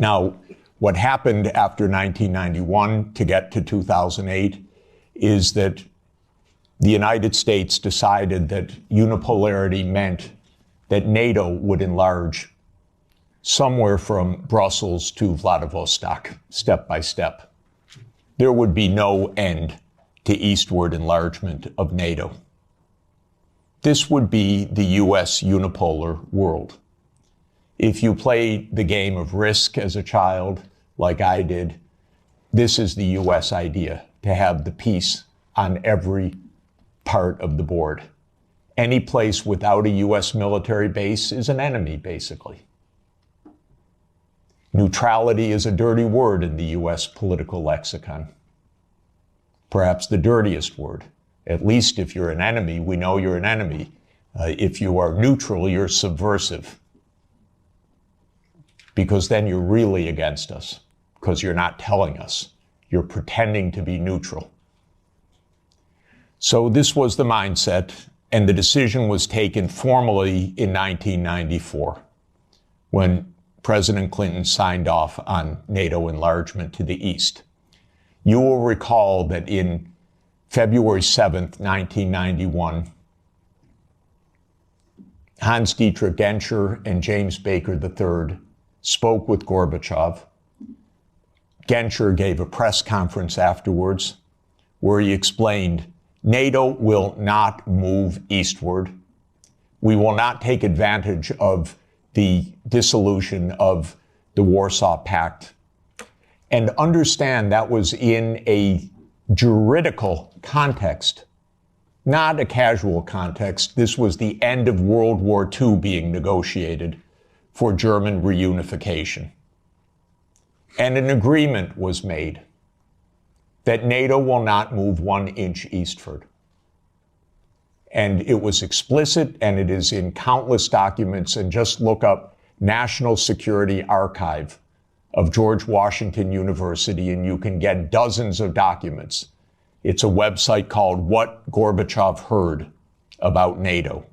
Now, what happened after 1991 to get to 2008 is that the United States decided that unipolarity meant that NATO would enlarge somewhere from Brussels to Vladivostok, step by step. There would be no end to eastward enlargement of NATO. This would be the U.S. unipolar world. If you play the game of Risk as a child, like I did, this is the U.S. idea, to have the peace on every part of the board. Any place without a U.S. military base is an enemy, basically. Neutrality is a dirty word in the U.S. political lexicon. Perhaps the dirtiest word. At least if you're an enemy, we know you're an enemy. If you are neutral, you're subversive. Because then you're really against us, because you're not telling us. You're pretending to be neutral. So this was the mindset, and the decision was taken formally in 1994, when President Clinton signed off on NATO enlargement to the east. You will recall that in February 7th, 1991, Hans-Dietrich Genscher and James Baker III spoke with Gorbachev. Genscher gave a press conference afterwards where he explained, NATO will not move eastward. We will not take advantage of the dissolution of the Warsaw Pact. And understand that was in a juridical context, not a casual context. This was the end of World War II being negotiated for German reunification. And an agreement was made that NATO will not move 1 inch eastward. And it was explicit, and it is in countless documents, and just look up National Security Archive of George Washington University, and you can get dozens of documents. It's a website called What Gorbachev Heard About NATO.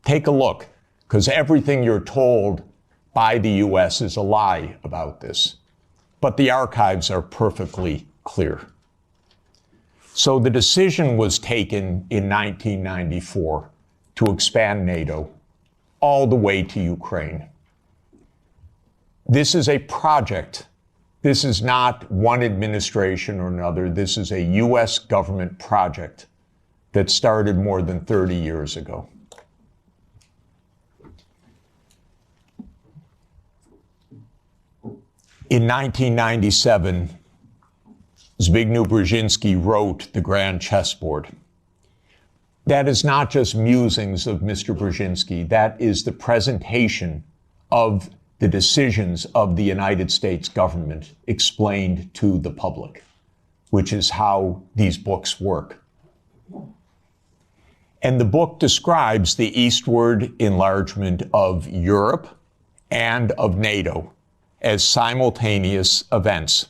Take a look, because everything you're told by the U.S. is a lie about this. But the archives are perfectly clear. So the decision was taken in 1994 to expand NATO all the way to Ukraine. This is a project. This is not one administration or another. This is a U.S. government project that started more than 30 years ago. In 1997, Zbigniew Brzezinski wrote The Grand Chessboard. That is not just musings of Mr. Brzezinski. That is the presentation of the decisions of the United States government explained to the public, which is how these books work. And the book describes the eastward enlargement of Europe and of NATO as simultaneous events.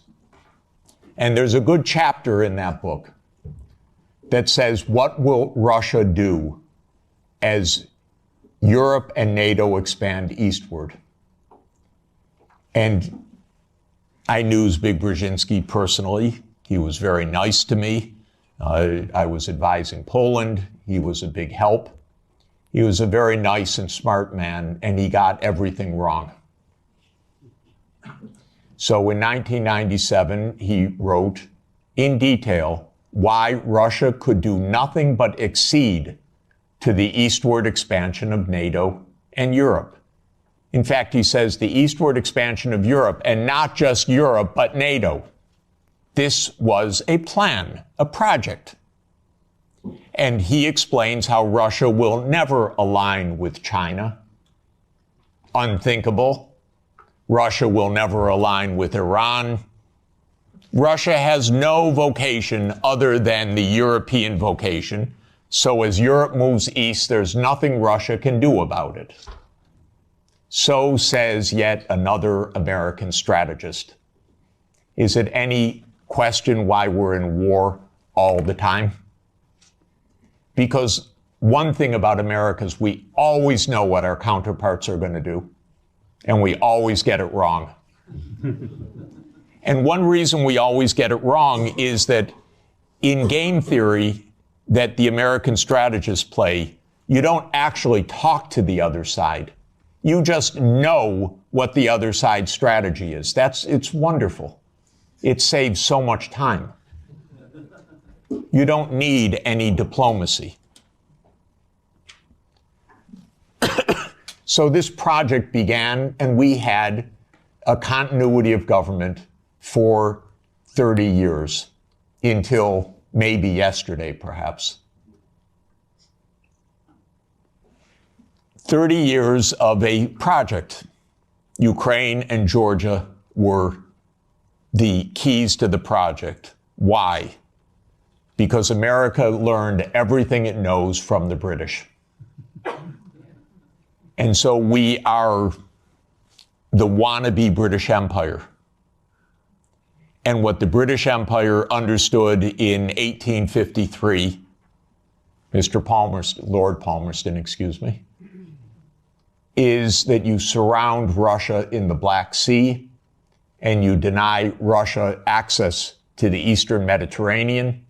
And there's a good chapter in that book that says, what will Russia do as Europe and NATO expand eastward? And I knew Zbigniew Brzezinski personally. He was very nice to me. I was advising Poland. He was a big help. He was a very nice and smart man, and he got everything wrong. So in 1997, he wrote in detail why Russia could do nothing but accede to the eastward expansion of NATO and Europe. In fact, he says the eastward expansion of Europe, and not just Europe, but NATO. This was a plan, a project. And he explains how Russia will never align with China. Unthinkable. Russia will never align with Iran. Russia has no vocation other than the European vocation. So as Europe moves east, there's nothing Russia can do about it. So says yet another American strategist. Is it any question why we're in war all the time? Because one thing about America is we always know what our counterparts are going to do, and we always get it wrong. And one reason we always get it wrong is that in game theory that the American strategists play, you don't actually talk to the other side. You just know what the other side's strategy is. It's wonderful. It saves so much time. You don't need any diplomacy. So this project began, and we had a continuity of government for 30 years, until maybe yesterday, perhaps. 30 years of a project. Ukraine and Georgia were the keys to the project. Why? Because America learned everything it knows from the British. And so we are the wannabe British Empire. And what the British Empire understood in 1853, Lord Palmerston, excuse me, is that you surround Russia in the Black Sea and you deny Russia access to the Eastern Mediterranean.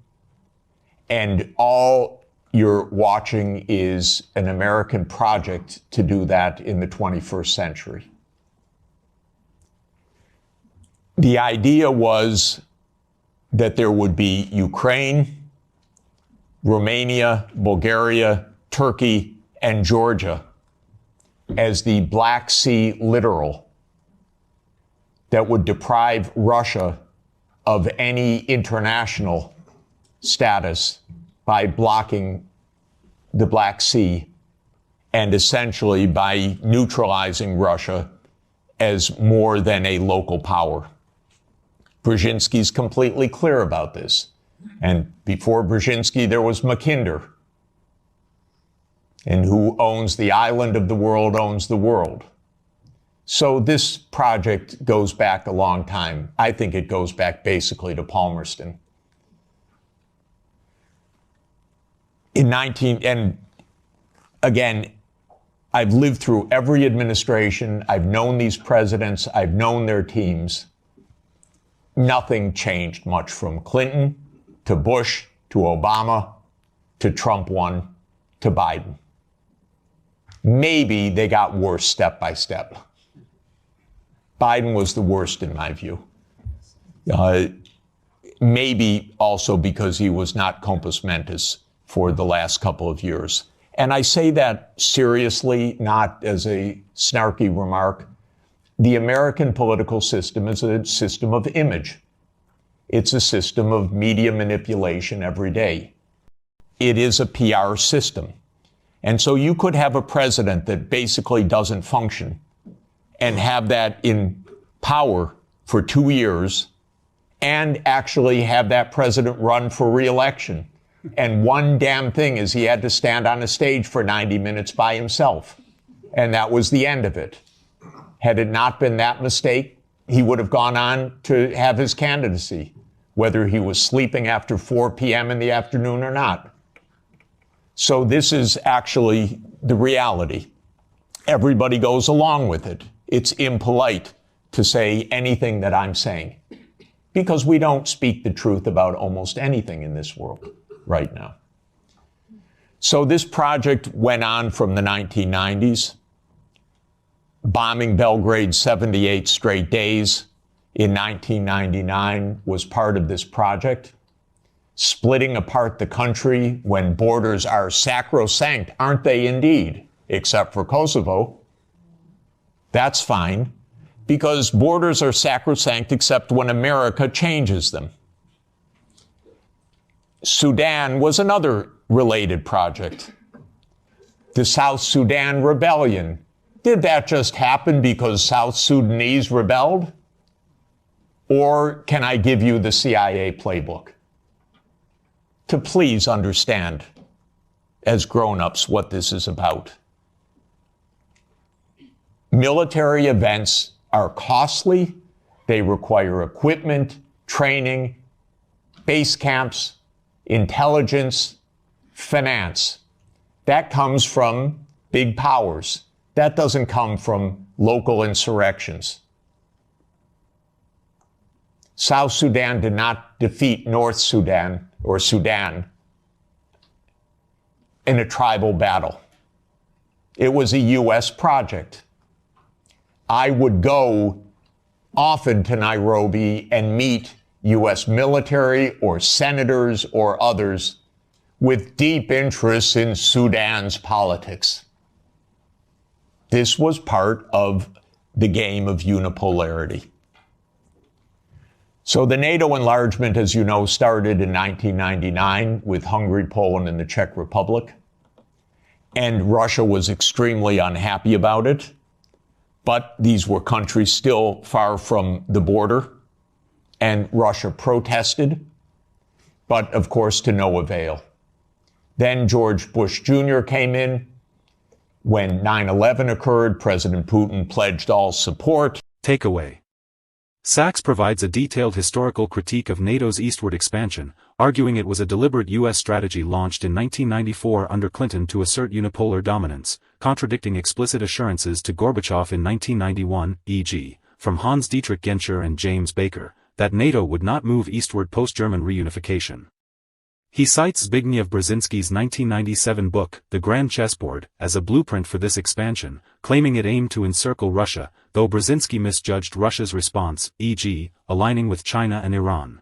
And all you're watching is an American project to do that in the 21st century. The idea was that there would be Ukraine, Romania, Bulgaria, Turkey, and Georgia as the Black Sea littoral that would deprive Russia of any international status by blocking the Black Sea and essentially by neutralizing Russia as more than a local power. Brzezinski's completely clear about this. And before Brzezinski, there was Mackinder. And who owns the island of the world owns the world. So this project goes back a long time. I think it goes back basically to Palmerston. And again, I've lived through every administration. I've known these presidents. I've known their teams. Nothing changed much from Clinton to Bush to Obama to Trump 1 to Biden. Maybe they got worse step by step. Biden was the worst in my view. Maybe also because he was not compos mentis for the last couple of years. And I say that seriously, not as a snarky remark. The American political system is a system of image. It's a system of media manipulation every day. It is a PR system. And so you could have a president that basically doesn't function and have that in power for 2 years and actually have that president run for re-election. And one damn thing is he had to stand on a stage for 90 minutes by himself. And that was the end of it. Had it not been that mistake, he would have gone on to have his candidacy, whether he was sleeping after 4 p.m. in the afternoon or not. So this is actually the reality. Everybody goes along with it. It's impolite to say anything that I'm saying because we don't speak the truth about almost anything in this world right now. So this project went on from the 1990s. Bombing Belgrade 78 straight days in 1999 was part of this project. Splitting apart the country when borders are sacrosanct, aren't they indeed? Except for Kosovo. That's fine, because borders are sacrosanct except when America changes them. Sudan was another related project. The South Sudan Rebellion. Did that just happen because South Sudanese rebelled? Or can I give you the CIA playbook to please understand as grown-ups what this is about? Military events are costly. They require equipment, training, base camps, intelligence, finance. That comes from big powers. That doesn't come from local insurrections. South Sudan did not defeat North Sudan or Sudan in a tribal battle. It was a U.S. project. I would go often to Nairobi and meet U.S. military or senators or others with deep interests in Sudan's politics. This was part of the game of unipolarity. So the NATO enlargement, as you know, started in 1999 with Hungary, Poland, and the Czech Republic. And Russia was extremely unhappy about it. But these were countries still far from the border. And Russia protested, but of course to no avail. Then George Bush Jr. came in. When 9/11 occurred, President Putin pledged all support. Takeaway. Sachs provides a detailed historical critique of NATO's eastward expansion, arguing it was a deliberate U.S. strategy launched in 1994 under Clinton to assert unipolar dominance, contradicting explicit assurances to Gorbachev in 1991, e.g., from Hans-Dietrich Genscher and James Baker, that NATO would not move eastward post-German reunification. He cites Zbigniew Brzezinski's 1997 book, The Grand Chessboard, as a blueprint for this expansion, claiming it aimed to encircle Russia, though Brzezinski misjudged Russia's response, e.g., aligning with China and Iran.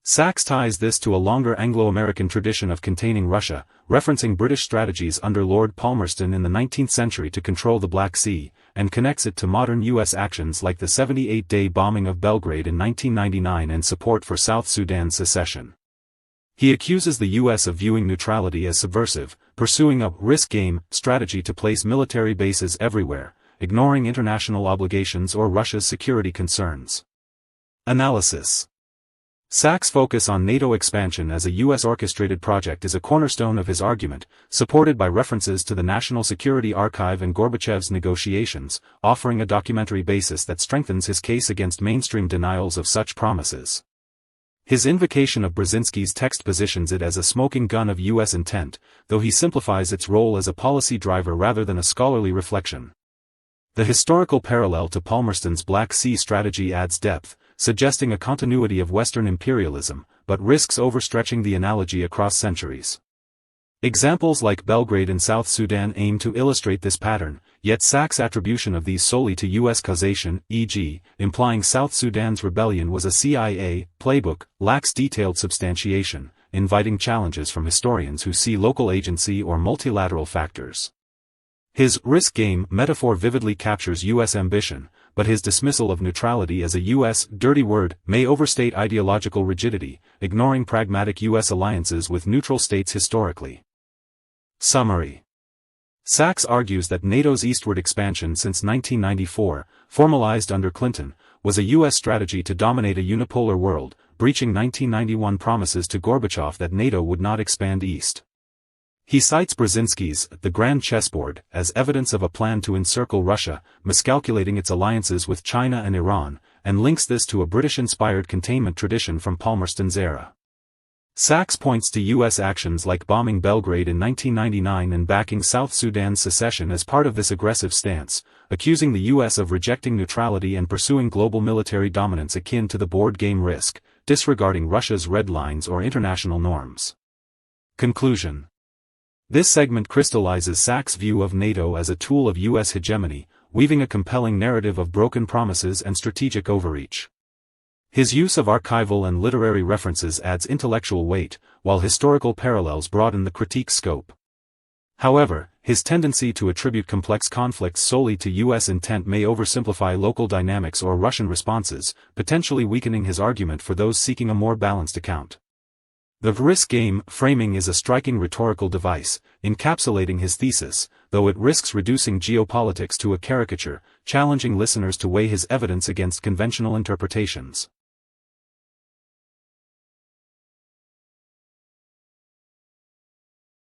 Sachs ties this to a longer Anglo-American tradition of containing Russia, referencing British strategies under Lord Palmerston in the 19th century to control the Black Sea, and connects it to modern U.S. actions like the 78-day bombing of Belgrade in 1999 and support for South Sudan's secession. He accuses the U.S. of viewing neutrality as subversive, pursuing a risk-game strategy to place military bases everywhere, ignoring international obligations or Russia's security concerns. Analysis. Sachs' focus on NATO expansion as a U.S.-orchestrated project is a cornerstone of his argument, supported by references to the National Security Archive and Gorbachev's negotiations, offering a documentary basis that strengthens his case against mainstream denials of such promises. His invocation of Brzezinski's text positions it as a smoking gun of U.S. intent, though he simplifies its role as a policy driver rather than a scholarly reflection. The historical parallel to Palmerston's Black Sea strategy adds depth, suggesting a continuity of Western imperialism, but risks overstretching the analogy across centuries. Examples like Belgrade and South Sudan aim to illustrate this pattern, yet Sachs' attribution of these solely to U.S. causation, e.g., implying South Sudan's rebellion was a CIA playbook, lacks detailed substantiation, inviting challenges from historians who see local agency or multilateral factors. His risk game metaphor vividly captures U.S. ambition, but his dismissal of neutrality as a U.S. dirty word may overstate ideological rigidity, ignoring pragmatic U.S. alliances with neutral states historically. Summary. Sachs argues that NATO's eastward expansion since 1994, formalized under Clinton, was a U.S. strategy to dominate a unipolar world, breaching 1991 promises to Gorbachev that NATO would not expand east. He cites Brzezinski's The Grand Chessboard as evidence of a plan to encircle Russia, miscalculating its alliances with China and Iran, and links this to a British-inspired containment tradition from Palmerston's era. Sachs points to U.S. actions like bombing Belgrade in 1999 and backing South Sudan's secession as part of this aggressive stance, accusing the U.S. of rejecting neutrality and pursuing global military dominance akin to the board game Risk, disregarding Russia's red lines or international norms. Conclusion. This segment crystallizes Sachs' view of NATO as a tool of U.S. hegemony, weaving a compelling narrative of broken promises and strategic overreach. His use of archival and literary references adds intellectual weight, while historical parallels broaden the critique's scope. However, his tendency to attribute complex conflicts solely to U.S. intent may oversimplify local dynamics or Russian responses, potentially weakening his argument for those seeking a more balanced account. The risk game framing is a striking rhetorical device, encapsulating his thesis, though it risks reducing geopolitics to a caricature, challenging listeners to weigh his evidence against conventional interpretations.